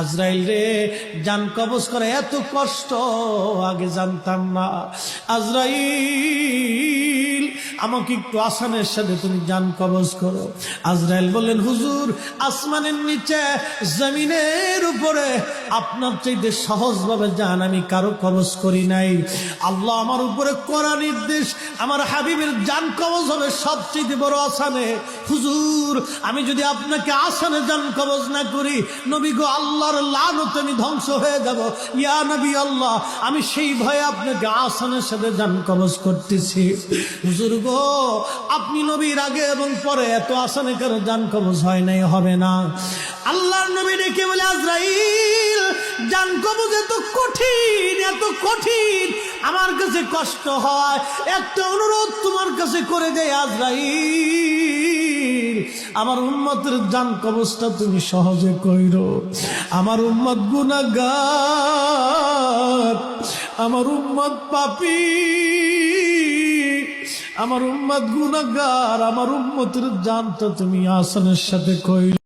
আজরাইল রে, জান কবজ করে এত কষ্ট আগে জানতাম না। আজরাইল, আমাকে একটু আসানের সাথে তুমি জান কবজ করো। আজরাইল বললেন, হুজুর, আসমানের নিচে জমিনের উপরে আপনার চাইতে সহজভাবে জান আমি কারো কবজ করি নাই। আল্লাহ আমার উপরে করা নির্দেশ, আমার হাবিবের জান কবজ হবে সবচেয়ে বড় আসানে। হুজুর, আমি যদি আপনাকে আসানে জান কবজ না করি, নবী গো, আল্লাহর লানতে আমি ধ্বংস হয়ে যাব। ইয়া নবী আল্লাহ, আমি সেই ভয়ে আপনাকে আসানের সাথে জান কবজ করতেছি। হুজুর গো, আপনি নবীর আগে এবং পরে এত আসানে কারো জান কবজ হয় নাই, হবে না। আল্লাহর নবী ডেকে বলে, আজরাইল, জান কবজ এত কঠিন, এত কঠিন, আমার কাছে কষ্ট হয়। একটা অনুরোধ তোমার কাছে করে দেয় আজরাইল, আমার উম্মতের জান কবজটা তুমি সহজে কইরো। আমার উম্মত গুনাহগার, আমার উম্মত পাপী, আমার উম্মত গুনাহগার, আমার উম্মতের জানটা তুমি আসানের সাথে কইরো।